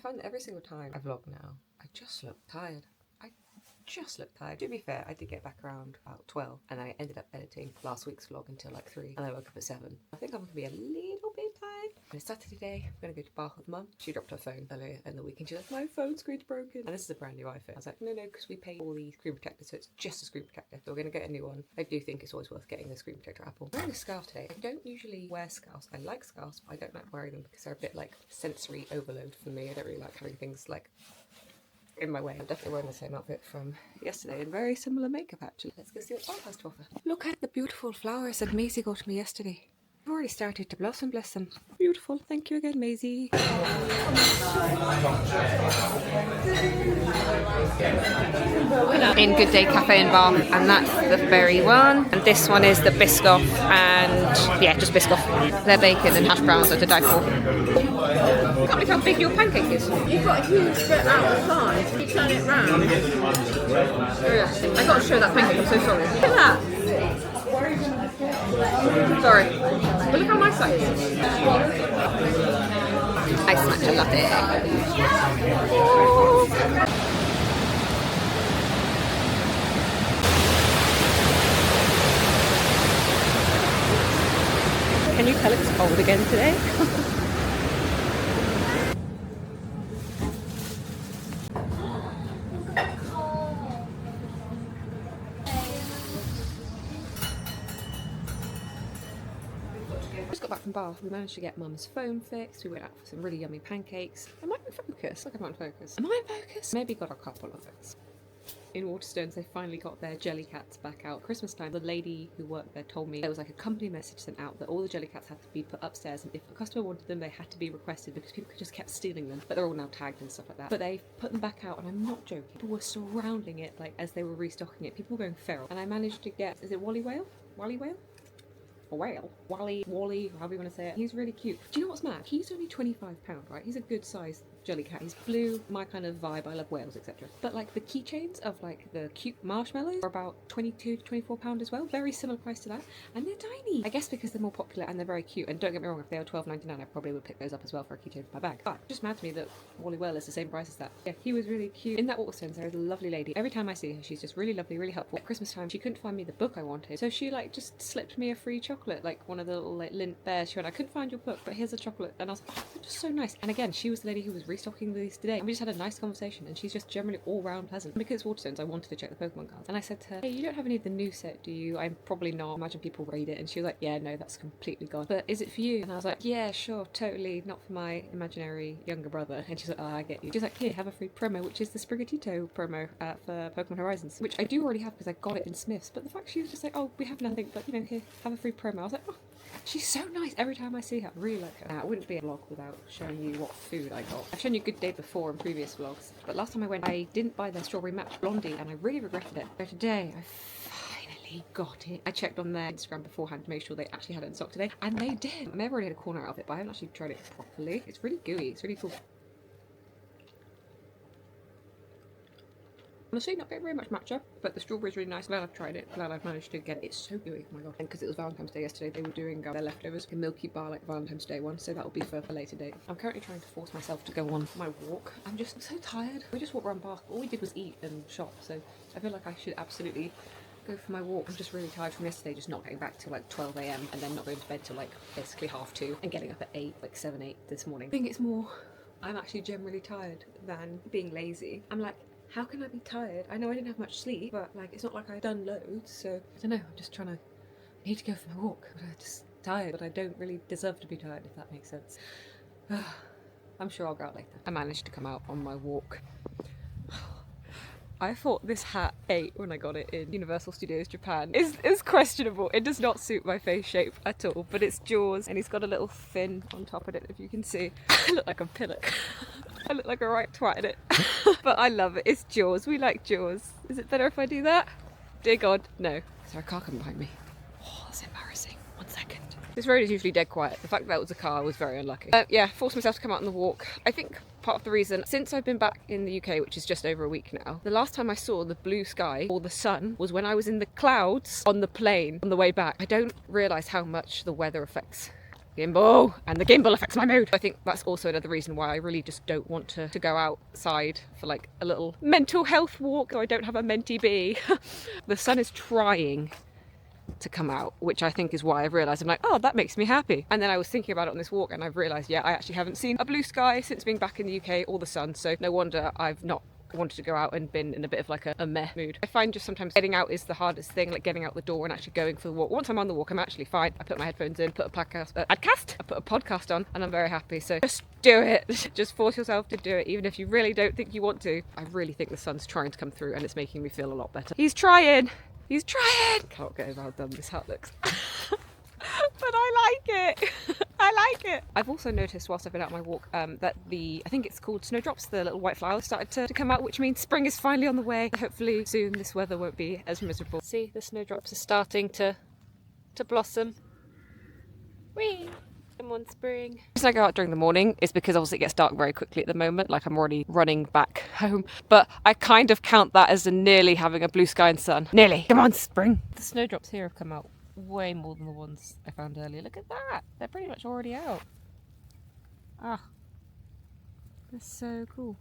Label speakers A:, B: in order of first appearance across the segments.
A: find that every single time I vlog now, I just look tired. To be fair, I did get back around about 12 and I ended up editing last week's vlog until like 3 and I woke up at 7. I think I'm going to be a little bit tired. And it's Saturday day. I'm going to go to Bath with Mum. She dropped her phone earlier in the week and she's like, my phone screen's broken. And this is a brand new iPhone. I was like, no, because we paid all the screen protectors, so it's just a screen protector. So we're going to get a new one. I do think it's always worth getting a screen protector Apple. I'm wearing a scarf today. I don't usually wear scarves. I like scarves, but I don't like wearing them because they're a bit like sensory overload for me. I don't really like having things like in my way. I'm definitely wearing the same outfit from yesterday and very similar makeup actually. Let's go see what Bath has to offer. Look at the beautiful flowers that Maisie got me yesterday. They've already started to blossom, bless them. Beautiful. Thank you again, Maisie. In Good Day Cafe in Bath, and that's the berry one. And this one is the Biscoff, and yeah, just Biscoff. Their bacon and hash browns are to die for. I can't believe how big your pancake is.
B: You've got a huge bit out the side. You turn it round.
A: Oh yeah. I got to show that pancake, I'm so sorry. Look at that. Sorry. But look how nice that is. Ice matcha latte. Can you tell it's cold again today? Just got back from Bath. We managed to get Mum's phone fixed. We went out for some really yummy pancakes. Am I in focus? Like I'm not in focus. Am I in focus? Maybe got a couple of things. In Waterstones, they finally got their Jellycats back out. Christmas time, the lady who worked there told me there was like a company message sent out that all the Jellycats had to be put upstairs, and if a customer wanted them, they had to be requested because people just kept stealing them. But they're all now tagged and stuff like that. But they put them back out, and I'm not joking. People were surrounding it like as they were restocking it. People were going feral. And I managed to get, is it Wally Whale? Wally Whale? A whale? Wally, however you want to say it. He's really cute. Do you know what's mad? He's only £25, right? He's a good size Jellycat. He's blue, my kind of vibe. I love whales, etc. But like the keychains of like the cute marshmallows are about £22 to £24 as well. Very similar price to that. And they're tiny. I guess because they're more popular and they're very cute. And don't get me wrong, if they were £12.99, I probably would pick those up as well for a keychain for my bag. But just mad to me that Wally Whale is the same price as that. Yeah, he was really cute. In that Waterstones, there is a lovely lady. Every time I see her, she's just really lovely, really helpful. At Christmas time, she couldn't find me the book I wanted. So she like just slipped me a free chocolate, like one of the little like lint bears. She went, I couldn't find your book, but here's a chocolate. And I was like, oh, that's just so nice. And again, she was the lady who was restocking these today. And we just had a nice conversation, and she's just generally all round pleasant. Because it's Waterstones, I wanted to check the Pokemon cards. And I said to her, hey, you don't have any of the new set, do you? I'm probably not. I imagine people read it. And she was like, yeah, no, that's completely gone. But is it for you? And I was like, yeah, sure, totally. Not for my imaginary younger brother. And she's like, oh, I get you. She's like, here, have a free promo, which is the Sprigatito promo for Pokemon Horizons, which I do already have because I got it in Smith's. But the fact she was just like, oh, we have nothing, but you know, here, have a free promo. I was like, oh, she's so nice. Every time I see her, I really like her. Now, it wouldn't be a vlog without showing you what food I got. I've shown you Good Day before in previous vlogs, but last time I went, I didn't buy their Strawberry Match Blondie, and I really regretted it. So today, I finally got it. I checked on their Instagram beforehand to make sure they actually had it in stock today, and they did. I may have already had a corner out of it, but I haven't actually tried it properly. It's really gooey. It's really cool. Honestly, not getting very much matcha, but the strawberry is really nice. Glad I've tried it. Glad I've managed to get it. It's so gooey. Oh my god. And because it was Valentine's Day yesterday, they were doing their leftovers, a milky bar like Valentine's Day one, so that'll be for a later date. I'm currently trying to force myself to go on my walk. I'm just so tired. We just walked around Bath. All we did was eat and shop, so I feel like I should absolutely go for my walk. I'm just really tired from yesterday, just not getting back till like 12 AM and then not going to bed till like basically 2:30 and getting up at 8, like 7, 8 this morning. I think it's more, I'm actually generally tired than being lazy. I'm like, how can I be tired? I know I didn't have much sleep, but like it's not like I've done loads, so I don't know, I'm just trying to, I need to go for my walk, but I'm just tired, but I don't really deserve to be tired, if that makes sense. I'm sure I'll go out later. I managed to come out on my walk. I thought this hat when I got it in Universal Studios Japan is questionable. It does not suit my face shape at all, but it's Jaws, and he's got a little fin on top of it, if you can see. I look like a pillock. I look like a right twat in it. But I love it. It's Jaws. We like Jaws. Is it better if I do that? Dear God, no. Is there a car coming behind me? Oh, that's embarrassing. 1 second. This road is usually dead quiet. The fact that was a car was very unlucky. Yeah, forced myself to come out on the walk. I think part of the reason, since I've been back in the UK, which is just over a week now, the last time I saw the blue sky or the sun was when I was in the clouds on the plane on the way back. I don't realise how much the weather affects Gimbal! And the gimbal affects my mood. I think that's also another reason why I really just don't want to go outside for like a little mental health walk, so I don't have a mentee bee. The sun is trying to come out, which I think is why I've realised I'm like, oh, that makes me happy. And then I was thinking about it on this walk and I've realised, yeah, I actually haven't seen a blue sky since being back in the UK or the sun, so no wonder I've not wanted to go out and been in a bit of like a meh mood. I find just sometimes getting out is the hardest thing, like getting out the door and actually going for the walk. Once I'm on the walk, I'm actually fine. I put my headphones in, put a podcast, I put a podcast on, and I'm very happy. So just do it. Just force yourself to do it, even if you really don't think you want to. I really think the sun's trying to come through and it's making me feel a lot better. He's trying! He's trying! Can't get over how dumb this hat looks. But I like it. I like it. I've also noticed whilst I've been out on my walk that I think it's called snowdrops, the little white flowers started to come out, which means spring is finally on the way. Hopefully soon this weather won't be as miserable. See, the snowdrops are starting to blossom. Whee! Come on, spring. The reason I go out during the morning is because obviously it gets dark very quickly at the moment, like I'm already running back home, but I kind of count that as nearly having a blue sky and sun. Nearly. Come on, spring. The snowdrops here have come out way more than the ones I found earlier. Look at that. They're pretty much already out. Ah, that's so cool.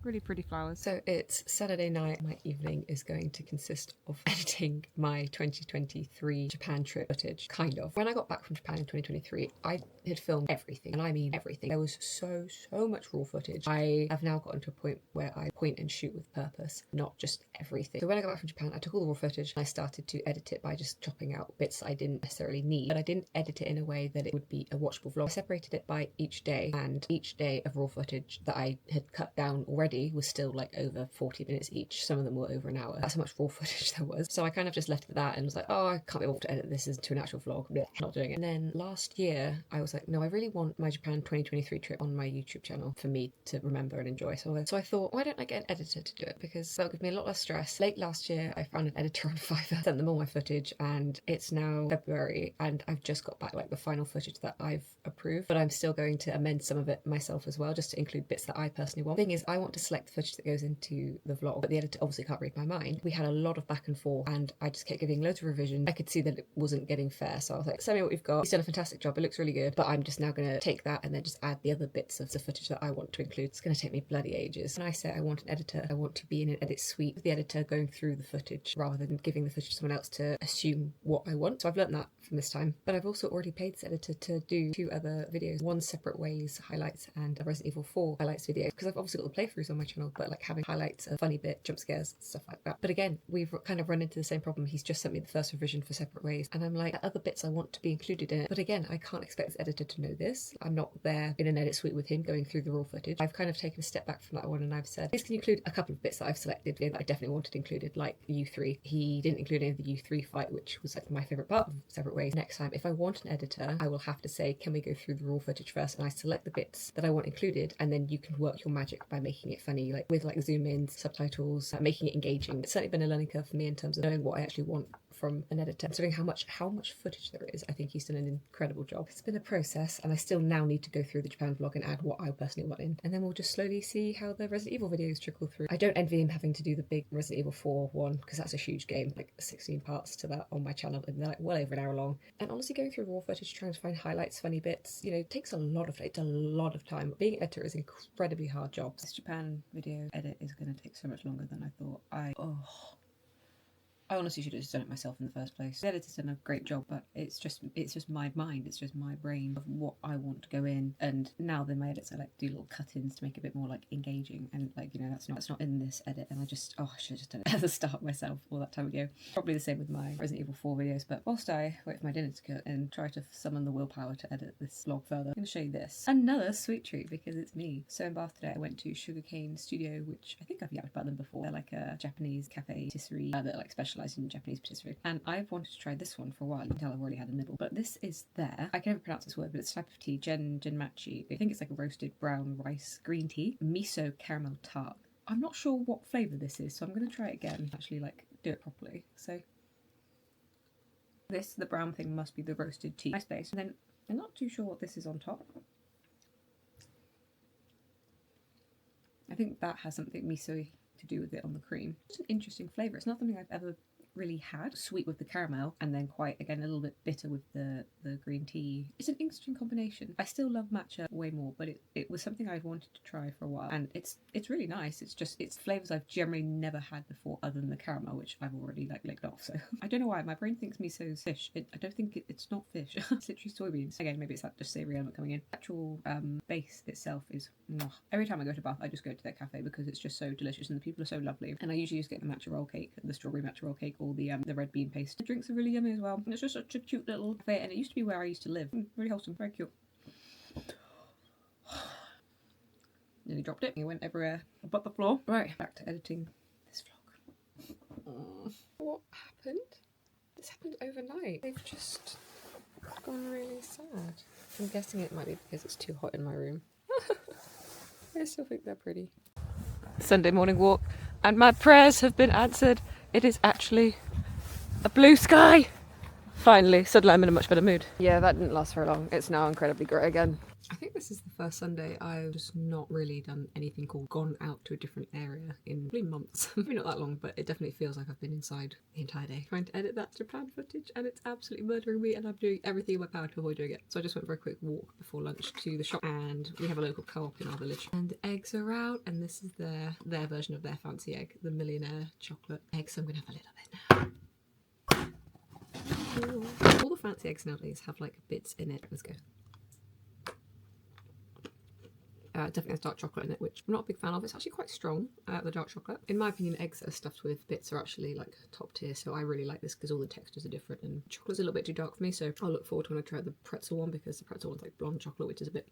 A: Really pretty flowers. So it's Saturday night. My evening is going to consist of editing my 2023 Japan trip footage, kind of. When I got back from Japan in 2023, I had filmed everything, and I mean everything. There was so much raw footage. I have now gotten to a point where I point and shoot with purpose, not just everything. So when I got back from Japan, I took all the raw footage and I started to edit it by just chopping out bits I didn't necessarily need, but I didn't edit it in a way that it would be a watchable vlog. I separated it by each day, and each day of raw footage that I had cut down already was still like over 40 minutes each. Some of them were over an hour. That's how much raw footage there was. So I kind of just left it at that and was like, oh, I can't be able to edit this into an actual vlog. Blech, not doing it. And then last year I was like, no, I really want my Japan 2023 trip on my YouTube channel for me to remember and enjoy. So I thought, why don't I get an editor to do it? Because that'll give me a lot less stress. Late last year I found an editor on Fiverr, sent them all my footage, and it's now February and I've just got back like the final footage that I've approved, but I'm still going to amend some of it myself as well, just to include bits that I personally want. The thing is, I want to select the footage that goes into the vlog, but the editor obviously can't read my mind. We had a lot of back and forth and I just kept giving loads of revision. I could see that it wasn't getting fair, so I was like, send me what we've got. He's done a fantastic job, it looks really good, but I'm just now going to take that and then just add the other bits of the footage that I want to include. It's going to take me bloody ages. And I say I want an editor, I want to be in an edit suite with the editor going through the footage rather than giving the footage to someone else to assume what I want. So I've learned that from this time, but I've also already paid this editor to do 2 other videos, one Separate Ways highlights and a Resident Evil 4 highlights video, because I've obviously got the playthroughs on my channel, but like having highlights of funny bit, jump scares, stuff like that. But again, we've kind of run into the same problem. He's just sent me the first revision for Separate Ways and I'm like, other bits I want to be included in it, but again, I can't expect this editor to know this. I'm not there in an edit suite with him going through the raw footage. I've kind of taken a step back from that one and I've said, please can you include a couple of bits that I've selected that I definitely wanted included, like the U3. He didn't include any of the U3 fight, which was like my favourite part of Separate Ways. Next time, if I want an editor, I will have to say, can we go through the raw footage first, and I select the bits that I want included, and then you can work your magic by making it funny, like with like zoom ins, subtitles, making it engaging. It's certainly been a learning curve for me in terms of knowing what I actually want from an editor. Considering how much footage there is, I think he's done an incredible job. It's been a process and I still now need to go through the Japan vlog and add what I personally want in, and then we'll just slowly see how the Resident Evil videos trickle through. I don't envy him having to do the big Resident Evil 4 one, because that's a huge game, like 16 parts to that on my channel, and they're like well over an hour long. And honestly, going through raw footage trying to find highlights, funny bits, you know, takes a lot of time. Being an editor is an incredibly hard job. This Japan video edit is going to take so much longer than I thought. I honestly should have just done it myself in the first place. The editor's done a great job, but it's just my mind, it's just my brain of what I want to go in. And now then my edits, I like do little cut-ins to make it a bit more like engaging, and like, you know, that's not in this edit, and I should have just done it at the start myself all that time ago. Probably the same with my Resident Evil 4 videos, but whilst I wait for my dinner to cook and try to summon the willpower to edit this vlog further, I'm going to show you this. Another sweet treat, because it's me. So in Bath today I went to Sugarcane Studio, which I think I've yapped about them before. They're like a Japanese cafe patisserie that like specialise in Japanese patisserie, and I've wanted to try this one for a while. You can tell I've already had a nibble, but this is I can never pronounce this word, but it's a type of tea, genmachi. I think it's like a roasted brown rice green tea, miso caramel tart. I'm not sure what flavour this is, so I'm going to try it again, actually like do it properly. So the brown thing must be the roasted tea. Nice base. And then I'm not too sure what this is on top. I think that has something miso to do with it on the cream. It's an interesting flavour. It's not something I've ever really had. Sweet with the caramel, and then quite, again, a little bit bitter with the green tea. It's an interesting combination. I still love matcha way more, but it was something I've wanted to try for a while, and it's really nice. It's flavours I've generally never had before, other than the caramel, which I've already like licked off. So I don't know why my brain thinks miso's fish. I don't think it's not fish. It's literally soybeans. Again, maybe it's that just savoury element coming in. The actual base itself is mwah. Every time I go to Bath, I just go to their cafe because it's just so delicious and the people are so lovely. And I usually just get the matcha roll cake, the strawberry matcha roll cake, or the red bean paste. The drinks are really yummy as well. And it's just such a cute little cafe, and it used to be where I used to live. Really wholesome, very cute. Nearly dropped it. It went everywhere but the floor. Right, back to editing this vlog. What happened? This happened overnight. They've just gone really sad. I'm guessing it might be because it's too hot in my room. I still think they're pretty. Sunday morning walk, and my prayers have been answered. It is actually a blue sky. Finally, suddenly I'm in a much better mood. Yeah, that didn't last very long. It's now incredibly grey again. I think this is the first Sunday I've just not really done anything called gone out to a different area in probably months. Maybe not that long, but it definitely feels like I've been inside the entire day trying to edit that Japan footage, and it's absolutely murdering me, and I'm doing everything in my power to avoid doing it. So I just went for a quick walk before lunch to the shop, and we have a local co-op in our village, and the eggs are out, and this is their version of their fancy egg, the millionaire chocolate egg. So I'm gonna have a little bit now. All the fancy eggs nowadays have like bits in it. Let's go. Definitely has dark chocolate in it, which I'm not a big fan of. It's actually quite strong, the dark chocolate. In my opinion, eggs that are stuffed with bits are actually like top tier, so I really like this because all the textures are different, and chocolate's a little bit too dark for me, so I'll look forward to when I try the pretzel one, because the pretzel one's like blonde chocolate, which is a bit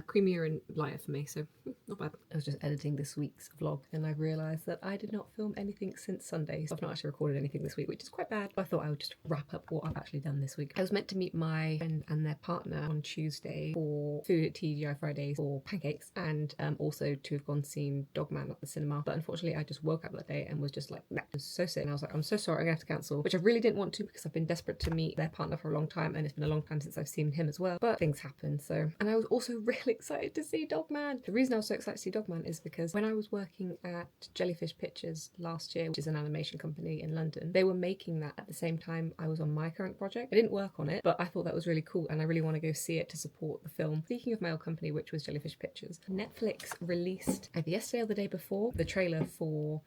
A: creamier and lighter for me, so not bad. I was just editing this week's vlog, and I realised that I did not film anything since Sunday, so I've not actually recorded anything this week, which is quite bad. But I thought I would just wrap up what I've actually done this week. I was meant to meet my friend and their partner on Tuesday for food at TGI Fridays for pancakes, and also to have gone seen Dogman at the cinema, but unfortunately I just woke up that day and was just like, nah, I was so sick, and I was like, I'm so sorry, I'm gonna have to cancel, which I really didn't want to because I've been desperate to meet their partner for a long time, and it's been a long time since I've seen him as well, but things happen. So, and I was also really excited to see Dogman. The reason I was so excited to see Dogman is because when I was working at Jellyfish Pictures last year, which is an animation company in London, they were making that at the same time I was on my current project. I didn't work on it, but I thought that was really cool, and I really want to go see it to support the film. Speaking of my old company, which was Jellyfish Pictures, Netflix released either yesterday or the day before the trailer for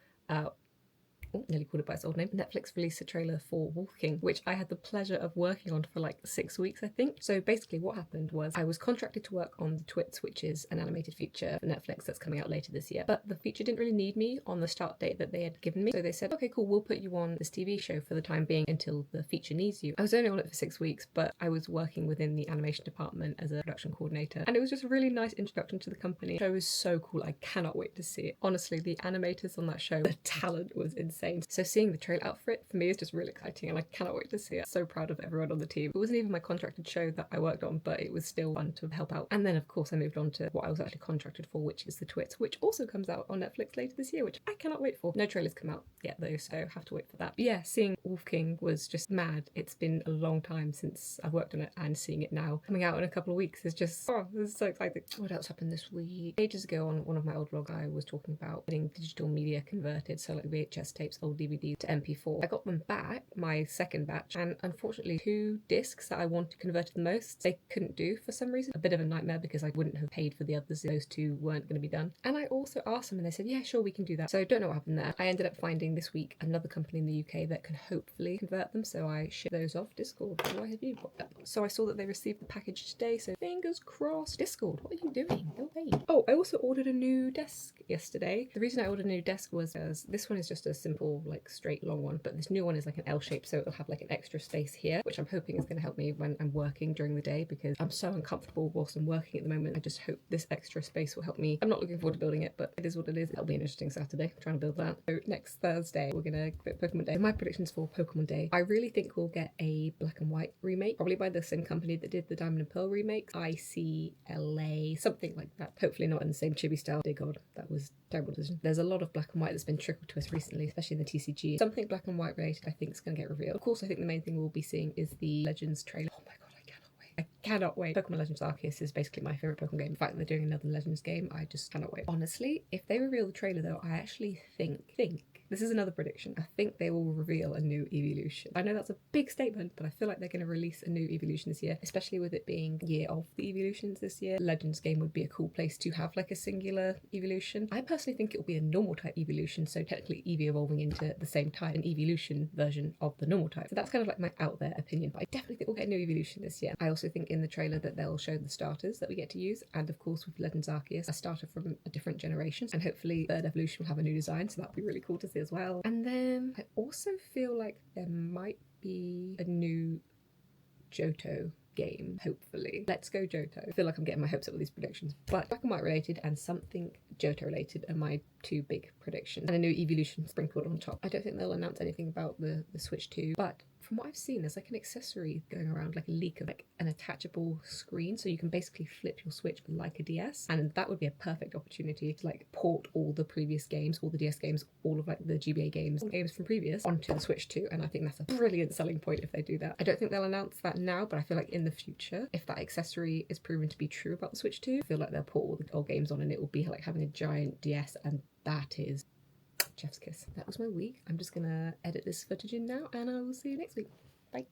A: nearly called it by its old name. Netflix released a trailer for Wolf King, which I had the pleasure of working on for like 6 weeks, I think. So basically what happened was I was contracted to work on The Twits, which is an animated feature for Netflix that's coming out later this year. But the feature didn't really need me on the start date that they had given me. So they said, okay, cool, we'll put you on this TV show for the time being until the feature needs you. I was only on it for 6 weeks, but I was working within the animation department as a production coordinator. And it was just a really nice introduction to the company. The show is so cool. I cannot wait to see it. Honestly, the animators on that show, the talent was insane. So seeing the trailer out for it, for me, is just really exciting, and I cannot wait to see it. So proud of everyone on the team. It wasn't even my contracted show that I worked on, but it was still fun to help out. And then of course I moved on to what I was actually contracted for, which is The Twits, which also comes out on Netflix later this year, which I cannot wait for. No trailers come out yet though, so have to wait for that. But yeah, seeing Wolf King was just mad. It's been a long time since I've worked on it, and seeing it now coming out in a couple of weeks is just, oh, this is so exciting. What else happened this week? Ages ago on one of my old vlogs, I was talking about getting digital media converted, so like VHS tapes, old DVDs to MP4. I got them back, my second batch, and unfortunately 2 discs that I wanted converted the most, they couldn't do for some reason. A bit of a nightmare because I wouldn't have paid for the others if those 2 weren't going to be done. And I also asked them and they said, yeah, sure, we can do that. So I don't know what happened there. I ended up finding this week another company in the UK that can hopefully convert them, so I shipped those off Discord. Why have you popped up? So I saw that they received the package today, so fingers crossed. Discord, what are you doing? Go away. Oh, I also ordered a new desk yesterday. The reason I ordered a new desk was because this one is just a simple, like, straight long one, but this new one is like an L shape, so it'll have like an extra space here, which I'm hoping is going to help me when I'm working during the day, because I'm so uncomfortable whilst I'm working at the moment. I just hope this extra space will help me. I'm not looking forward to building it, but it is what it is. It'll be an interesting Saturday trying to build that. So next Thursday we're gonna get Pokemon Day. My predictions for Pokemon Day, I really think we'll get a black and white remake, probably by the same company that did the Diamond and Pearl remake, ICLA, something like that. Hopefully not in the same chibi style. Dear God, that was a terrible decision. There's a lot of black and white that's been trickled to us recently, especially in the TCG. Something black and white related I think is going to get revealed. Of course, I think the main thing we'll be seeing is the Legends trailer. Oh my God, I cannot wait. I cannot wait. Pokemon Legends Arceus is basically my favourite Pokemon game. The fact that they're doing another Legends game, I just cannot wait. Honestly, if they reveal the trailer though, I actually think, this is another prediction, I think they will reveal a new evolution. I know that's a big statement, but I feel like they're going to release a new evolution this year, especially with it being year of the evolutions this year. Legends game would be a cool place to have like a singular evolution. I personally think it will be a normal type evolution, so technically Eevee evolving into the same type, an evolution version of the normal type. So that's kind of like my out there opinion, but I definitely think we'll get a new evolution this year. I also think in the trailer that they'll show the starters that we get to use, and of course with Legends Arceus, a starter from a different generation, and hopefully third evolution will have a new design, so that'll be really cool to see as well. And then I also feel like there might be a new Johto game, hopefully. Let's go Johto. I feel like I'm getting my hopes up with these predictions, but Black and White related and something Johto related are my two big predictions, and a new evolution sprinkled on top. I don't think they'll announce anything about the Switch 2, but from what I've seen, there's like an accessory going around, like a leak of like an attachable screen, so you can basically flip your Switch like a DS, and that would be a perfect opportunity to like port all the previous games, all the DS games, all of like the GBA games from previous onto the Switch 2, and I think that's a brilliant selling point if they do that. I don't think they'll announce that now, but I feel like in the future, if that accessory is proven to be true about the Switch 2, I feel like they'll put all the old games on and it will be like having a giant DS, and that is chef's kiss. That was my week. I'm just gonna edit this footage in now and I will see you next week. Bye.